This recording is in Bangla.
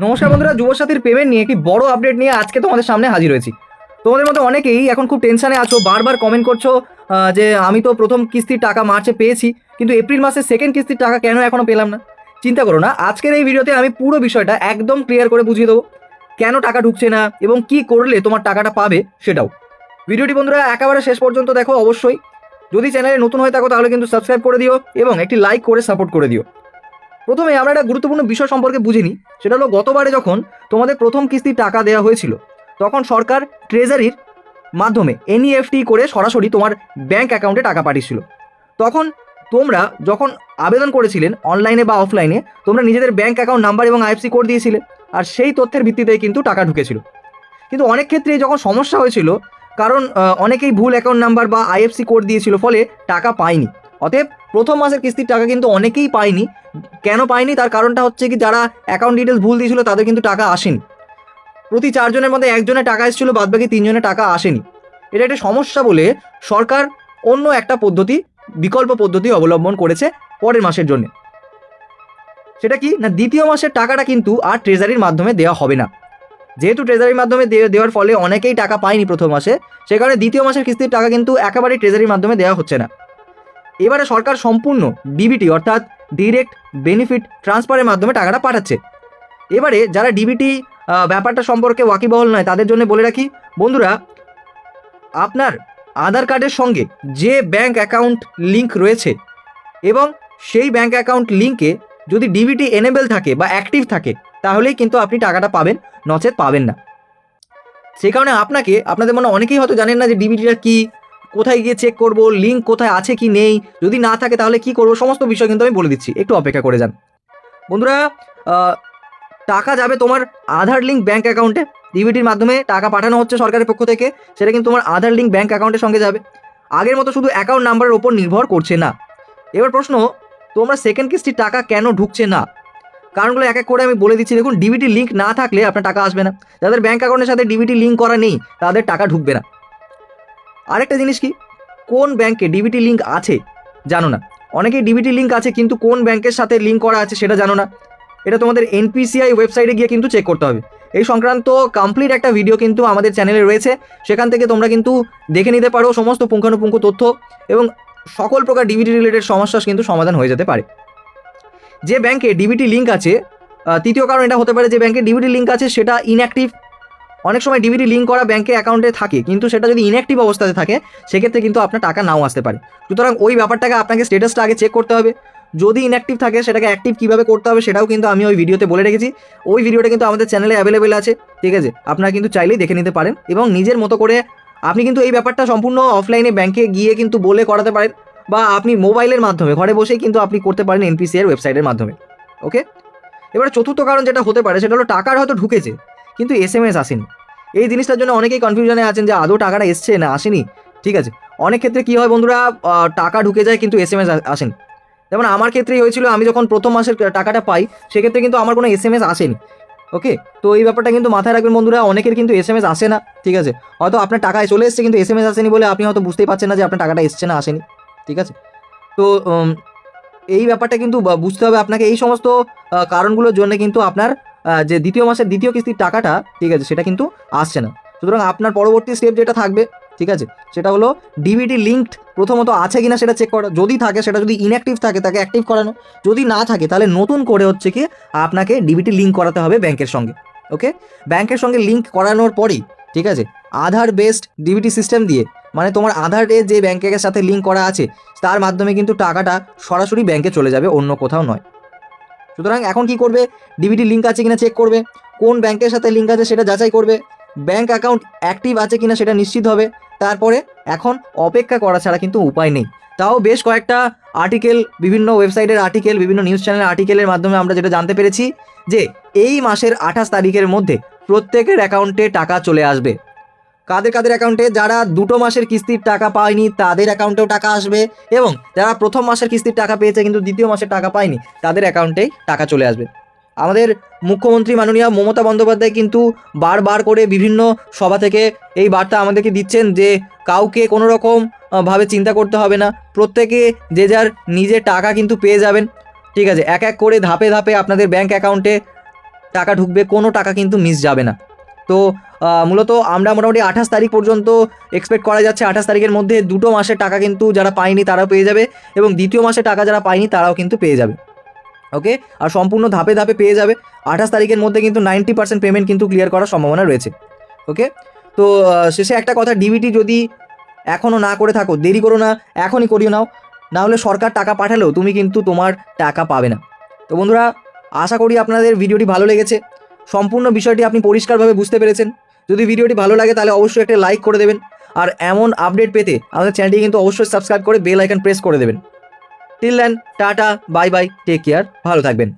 নমস্কার বন্ধুরা, যুবসাথীর পেমেন্ট নিয়ে একটি বড় আপডেট নিয়ে আজকে তোমাদের সামনে হাজির হয়েছি। তোমাদের মধ্যে অনেকেই এখন খুব টেনশনে আছো, বারবার কমেন্ট করছো যে আমি তো প্রথম কিস্তির টাকা মার্চে পেয়েছি, কিন্তু এপ্রিল মাসে সেকেন্ড কিস্তির টাকা কেন এখনও পেলাম না। চিন্তা করো না, আজকের এই ভিডিওতে আমি পুরো বিষয়টা একদম ক্লিয়ার করে বুঝিয়ে দেবো, কেন টাকা ঢুকছে না এবং কি করলে তোমার টাকাটা পাবে সেটাও। ভিডিওটি বন্ধুরা একেবারে শেষ পর্যন্ত দেখো অবশ্যই। যদি চ্যানেলে নতুন হয়ে থাকো তাহলে কিন্তু সাবস্ক্রাইব করে দিও এবং একটি লাইক করে সাপোর্ট করে দিও। প্রথমে আমরা একটা গুরুত্বপূর্ণ বিষয় সম্পর্কে বুঝে নিই। সেটা হলো, গতবারে যখন তোমাদের প্রথম কিস্তির টাকা দেওয়া হয়েছিল তখন সরকার ট্রেজারির মাধ্যমে এনইএফটি করে সরাসরি তোমার ব্যাংক অ্যাকাউন্টে টাকা পাঠিয়েছিল। তখন তোমরা যখন আবেদন করেছিলেন অনলাইনে বা অফলাইনে, তোমরা নিজেদের ব্যাংক অ্যাকাউন্ট নাম্বার এবং আইএফসি কোড দিয়েছিলে, আর সেই তথ্যের ভিত্তিতেই কিন্তু টাকা ঢুকেছিল। কিন্তু অনেক ক্ষেত্রে যখন সমস্যা হয়েছিল, কারণ অনেকেই ভুল অ্যাকাউন্ট নাম্বার বা আইএফসি কোড দিয়েছিল, ফলে টাকা পায়নি। অতএব প্রথম মাসের কিস্তির টাকা কিন্তু অনেকেই পায়নি। কেন পায়নি তার কারণটা হচ্ছে কি, যারা অ্যাকাউন্ট ডিটেলস ভুল দিয়েছিল তাদের কিন্তু টাকা আসেনি। প্রতি 4 জনের মধ্যে একজনের টাকা এসেছিলো, বাদবাকি 3 জনের টাকা আসেনি। এটা একটা সমস্যা বলে সরকার অন্য একটা পদ্ধতি, বিকল্প পদ্ধতি অবলম্বন করেছে পরের মাসের জন্য। সেটা কি না, দ্বিতীয় মাসের টাকাটা কিন্তু আর ট্রেজারির মাধ্যমে দেওয়া হবে না। যেহেতু ট্রেজারির মাধ্যমে দেওয়ার ফলে অনেকেই টাকা পায়নি প্রথম মাসে, সে কারণে দ্বিতীয় মাসের কিস্তির টাকা কিন্তু একেবারেই ট্রেজারির মাধ্যমে দেওয়া হচ্ছে না। এবারে সরকার সম্পূর্ণ ডিবিটি অর্থাৎ ডিরেক্ট বেনিফিট ট্রান্সফারের মাধ্যমে টাকাটা পাঠাচ্ছে। এবারে যারা ডিবিটি ব্যাপারটা সম্পর্কে ওয়াকিবহল নয় তাদের জন্য বলে রাখি বন্ধুরা, আপনার আধার কার্ডের সঙ্গে যে ব্যাংক অ্যাকাউন্ট লিঙ্ক রয়েছে এবং সেই ব্যাংক অ্যাকাউন্ট লিঙ্কে যদি ডিবিটি এনেবেল থাকে বা অ্যাক্টিভ থাকে, তাহলেই কিন্তু আপনি টাকাটা পাবেন, নচেত পাবেন না। সেই কারণে আপনাদের মনে অনেকেই হয়তো জানেন না যে ডিবিটিটা কী, কোথায় গিয়ে চেক করব, লিঙ্ক কোথায় আছে কি নেই, যদি না থাকে তাহলে কি করব, সমস্ত বিষয় কিন্তু আমি বলে দিচ্ছি, একটু অপেক্ষা করে যান বন্ধুরা। টাকা যাবে তোমার আধার লিঙ্ক ব্যাংক অ্যাকাউন্টে, ডিবিটির মাধ্যমে টাকা পাঠানো হচ্ছে সরকারের পক্ষ থেকে, সেটা কিন্তু তোমার আধার লিঙ্ক ব্যাংক অ্যাকাউন্টের সঙ্গে যাবে। আগের মতো শুধু অ্যাকাউন্ট নাম্বারের ওপর নির্ভর করছে না। এবার প্রশ্ন, তোমরা সেকেন্ড কিস্তির টাকা কেন ঢুকছে না? কারণগুলো এক এক করে আমি বলে দিচ্ছি। দেখুন, ডিবিটি লিঙ্ক না থাকলে আপনার টাকা আসবে না। যাদের ব্যাংক অ্যাকাউন্টের সাথে ডিবিটি লিঙ্ক করা নেই তাদের টাকা ঢুকবে না। আরেকটা জিনিস কি, কোন ব্যাংকে ডিবিটি লিঙ্ক আছে জানো না। অনেকেই ডিবিটি লিঙ্ক আছে কিন্তু কোন ব্যাংকের সাথে লিঙ্ক করা আছে সেটা জানো না। এটা তোমাদের এনপিসিআই ওয়েবসাইটে গিয়ে কিন্তু চেক করতে হবে। এই সংক্রান্ত কমপ্লিট একটা ভিডিও কিন্তু আমাদের চ্যানেলে রয়েছে, সেখান থেকে তোমরা কিন্তু দেখে নিতে পারো সমস্ত পুঙ্খানুপুঙ্খ তথ্য, এবং সকল প্রকার ডিবিটি রিলেটেড সমস্যা কিন্তু সমাধান হয়ে যেতে পারে। যে ব্যাংকে ডিবিটি লিঙ্ক আছে, তৃতীয় কারণ এটা হতে পারে যে ব্যাংকে ডিবিটি লিঙ্ক আছে সেটা ইনঅ্যাক্টিভ। অনেক সময় ডিবিটি লিঙ্ক করা ব্যাংকে অ্যাকাউন্টে থাকে, কিন্তু সেটা যদি ইনঅ্যাক্টিভ অবস্থাতে থাকে সেক্ষেত্রে কিন্তু আপনার টাকা নাও আসতে পারে। সুতরাং ওই ব্যাপারটাকে আপনাকে স্ট্যাটাসটা আগে চেক করতে হবে। যদি ইনঅ্যাক্টিভ থাকে সেটাকে অ্যাক্টিভ কীভাবে করতে হবে সেটাও কিন্তু আমি ওই ভিডিওতে বলে রেখেছি। ওই ভিডিওটা কিন্তু আমাদের চ্যানেলে অ্যাভেলেবেল আছে, ঠিক আছে, আপনারা কিন্তু চাইলেই দেখে নিতে পারেন এবং নিজের মতো করে আপনি কিন্তু এই ব্যাপারটা সম্পূর্ণ অফলাইনে ব্যাংকে গিয়ে কিন্তু বলে করাতে পারেন, বা আপনি মোবাইলের মাধ্যমে ঘরে বসেই কিন্তু আপনি করতে পারেন এনপিসিআই ওয়েবসাইটের মাধ্যমে। ওকে, এবার চতুর্থ কারণ যেটা হতে পারে সেটা হলো, টাকার হয়তো ঢুকেছে কিন্তু এসএমএস আসেনি। এই জিনিসটার জন্য অনেকেই কনফিউশনে আছেন যে আদৌ টাকাটা এসছে না আসেনি। ঠিক আছে, অনেক ক্ষেত্রে কী হয় বন্ধুরা, টাকা ঢুকে যায় কিন্তু এসএমএস আসেনি। যেমন আমার ক্ষেত্রেই হয়েছিল, আমি যখন প্রথম মাসের টাকাটা পাই সেক্ষেত্রে কিন্তু আমার কোনো এসএমএস আসেনি। ওকে, তো এই ব্যাপারটা কিন্তু মাথায় রাখবেন বন্ধুরা, অনেকের কিন্তু এসএমএস আসে না। ঠিক আছে, হয়তো আপনার টাকায় চলে এসছে কিন্তু এসএমএস আসেনি বলে আপনি হয়তো বুঝতেই পারছেন না যে আপনার টাকাটা এসছে না আসেনি। ঠিক আছে, তো এই ব্যাপারটা কিন্তু বুঝতে হবে আপনাকে। এই সমস্ত কারণগুলোর জন্য কিন্তু আপনার যে দ্বিতীয় মাসের দ্বিতীয় কিস্তির টাকাটা, ঠিক আছে, সেটা কিন্তু আসছে না। সুতরাং আপনার পরবর্তী স্টেপ যেটা থাকবে, ঠিক আছে, সেটা হলো ডিবিটি লিঙ্কড প্রথমত আছে কিনা সেটা চেক করা। যদি থাকে, সেটা যদি ইনঅ্যাক্টিভ থাকে তাকে অ্যাক্টিভ করানো। যদি না থাকে তাহলে নতুন করে হচ্ছে কি আপনাকে ডিবিটি লিঙ্ক করাতে হবে ব্যাংকের সঙ্গে। ওকে, ব্যাংকের সঙ্গে লিঙ্ক করানোর পরেই, ঠিক আছে, আধার বেসড ডিবিটি সিস্টেম দিয়ে, মানে তোমার আধারে যে ব্যাংকের সাথে লিঙ্ক করা আছে তার মাধ্যমে কিন্তু টাকাটা সরাসরি ব্যাংকে চলে যাবে, অন্য কোথাও নয়। সুতরাং এখন কি করবে, ডিবিটি লিঙ্ক আছে কিনা চেক করবে, কোন ব্যাংকের সাথে লিঙ্ক আছে সেটা যাচাই করবে, ব্যাংক অ্যাকাউন্ট অ্যাক্টিভ আছে কিনা সেটা নিশ্চিত হবে। তারপরে এখন অপেক্ষা করা ছাড়া কিন্তু উপায় নেই। তাও বেশ কয়েকটা আর্টিকেল, বিভিন্ন ওয়েবসাইটের আর্টিকেল, বিভিন্ন নিউজ চ্যানেলের আর্টিকেলের মাধ্যমে আমরা যেটা জানতে পেরেছি যে এই মাসের 28 তারিখের মধ্যে প্রত্যেকের অ্যাকাউন্টে টাকা চলে আসবে। কাদের কাদের অ্যাকাউন্টে, যারা 2 মাসের কিস্তির টাকা পায়নি তাদের অ্যাকাউন্টেও টাকা আসবে, এবং যারা প্রথম মাসের কিস্তির টাকা পেয়েছে কিন্তু দ্বিতীয় মাসের টাকা পায়নি তাদের অ্যাকাউন্টেই টাকা চলে আসবে। আমাদের মুখ্যমন্ত্রী মাননীয়া মমতা বন্দ্যোপাধ্যায় কিন্তু বারবার করে বিভিন্ন সভা থেকে এই বার্তা আমাদেরকে দিচ্ছেন যে কাউকে কোনো রকম ভাবে চিন্তা করতে হবে না, প্রত্যেকে যে যার নিজের টাকা কিন্তু পেয়ে যাবেন। ঠিক আছে, এক এক করে ধাপে ধাপে আপনাদের ব্যাংক অ্যাকাউন্টে টাকা ঢুকবে, কোনো টাকা কিন্তু মিস যাবে না। তো মূলত আমরা মোটামুটি 28 তারিখ পর্যন্ত এক্সপেক্ট করা যাচ্ছে। 28 তারিখের মধ্যে দুটো মাসের টাকা কিন্তু যারা পায়নি তারাও পেয়ে যাবে, এবং দ্বিতীয় মাসে টাকা যারা পায়নি তারাও কিন্তু পেয়ে যাবে। ওকে, আর সম্পূর্ণ ধাপে ধাপে পেয়ে যাবে। 28 তারিখের মধ্যে কিন্তু 90% পেমেন্ট কিন্তু ক্লিয়ার করার সম্ভাবনা রয়েছে। ওকে, তো শেষে একটা কথা, ডিবিটি যদি এখনও না করে থাকো দেরি করো না, এখনই করিয়ে নাও, না হলে সরকার টাকা পাঠালেও তুমি কিন্তু তোমার টাকা পাবে না। তো বন্ধুরা, আশা করি আপনাদের ভিডিওটি ভালো লেগেছে, সম্পূর্ণ বিষয়টি আপনি পরিষ্কারভাবে বুঝতে পেরেছেন। যদি ভিডিওটি ভালো লাগে তাহলে অবশ্যই একটা লাইক করে দেবেন, আর এমন আপডেট পেতে আমাদের চ্যানেলটি কিন্তু অবশ্যই সাবস্ক্রাইব করে বেল আইকন প্রেস করে দেবেন। Till then, tata, bye bye, take care, ভালো থাকবেন।